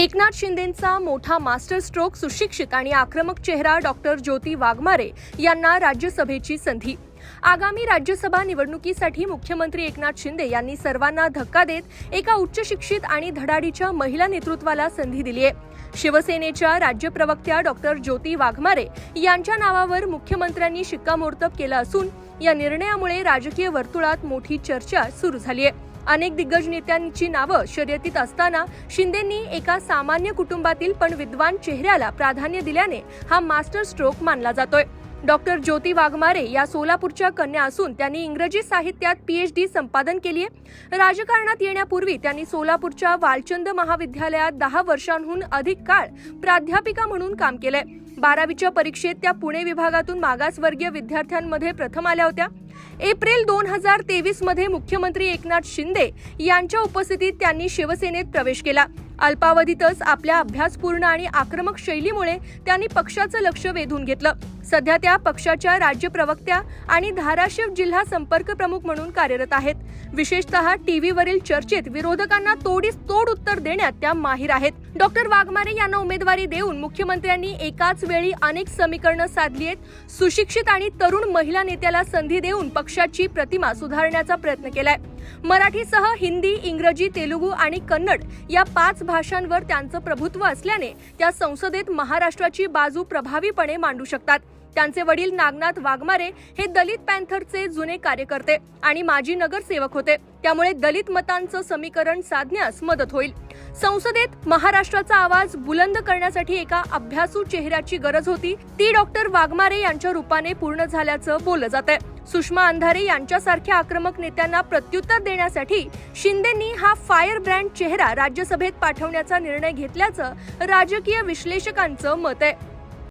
एकनाथ शिंदेंचा मोठा master stroke, सुशिक्षित आणि आक्रमक चेहरा डॉक्टर ज्योती वाघमारे यांना राज्यसभेची संधी। आगामी राज्यसभा निवडणुकीसाठी मुख्यमंत्री एकनाथ शिंदे यांनी सर्वांना धक्का देत एका उच्च शिक्षित आणि धडाडीच्या महिला नेतृत्वाला संधी दिली आहे। शिवसेनेच्या राज्य प्रवक्त्या डॉक्टर ज्योती वाघमारे यांच्या नावावर मुख्यमंत्र्यांनी शिक्कामोर्तब केलं असून या निर्णयामुळे राजकीय वर्तुळात मोठी चर्चा सुरू झाली आहे। अनेक दिग्गज नेत्यांची नावं शर्यतीत असताना शिंदेंनी एका सामान्य कुटुंबातील पण विद्वान चेहऱ्याला प्राधान्य दिल्याने हा मास्टर स्ट्रोक मानला जातोय। डॉक्टर ज्योती वाघमारे या सोलापूरच्या कन्या असून त्यांनी इंग्रजी साहित्यात PhD संपादन केली आहे। राजकारणात येण्यापूर्वी त्यांनी सोलापूरच्या वालचंद महाविद्यालयात 10 वर्षांहून अधिक काळ प्राध्यापिका म्हणून काम केलंय। 12वीच्या परीक्षेत त्या पुणे विभागातून मागासवर्गीय विद्यार्थ्यांमध्ये प्रथम आल्या होत्या। एप्रिल 2023 मध्ये मुख्यमंत्री एकनाथ शिंदे यांच्या उपस्थितीत त्यांनी शिवसेनेत प्रवेश केला। अल्पावधीतच आपल्या अभ्यासपूर्ण आणि आक्रमक शैलीमुळे त्यांनी पक्षाचं लक्ष वेधून घेतलं। सध्या त्या पक्षाच्या राज्य प्रवक्त्या आणि धाराशिव जिल्हा संपर्क प्रमुख म्हणून कार्यरत आहेत। विशेषतः टीव्हीवरील चर्चेत विरोधकांना तोडीस तोड उत्तर देण्यात त्या माहिर आहेत। डॉक्टर वाघमारे यांना उमेदवारी देऊन मुख्यमंत्र्यांनी एकाच वेळी अनेक समीकरणं साधली आहेत। सुशिक्षित आणि तरुण महिला नेत्याला संधी देऊन पक्षाची प्रतिमा सुधारण्याचा प्रयत्न केलाय। मराठीसह हिंदी, इंग्रजी, तेलुगू आणि कन्नड या 5 भाषांवर त्यांचं प्रभुत्व असल्याने त्या संसदेत महाराष्ट्राची बाजू प्रभावीपणे मांडू शकतात। त्यांचे वडील नागनाथ वाघमारे हे दलित पॅन्थरचे जुने कार्यकर्ते आणि माजी नगरसेवक होते, त्यामुळे दलित मतांचं समीकरण साधण्यास मदत होईल। संसदेत महाराष्ट्राचा आवाज बुलंद करण्यासाठी एका अभ्यासू चेहऱ्याची गरज होती, ती डॉक्टर वाघमारे यांच्या रूपाने पूर्ण झाल्याचं बोललं जातंय। सुषमा अंधारे यांच्यासारख्या आक्रमक नेत्यांना प्रत्युत्तर देण्यासाठी शिंदेंनी हा फायर ब्रँड चेहरा राज्यसभेत पाठवण्याचा निर्णय घेतल्याचं राजकीय विश्लेषकांचं मत आहे।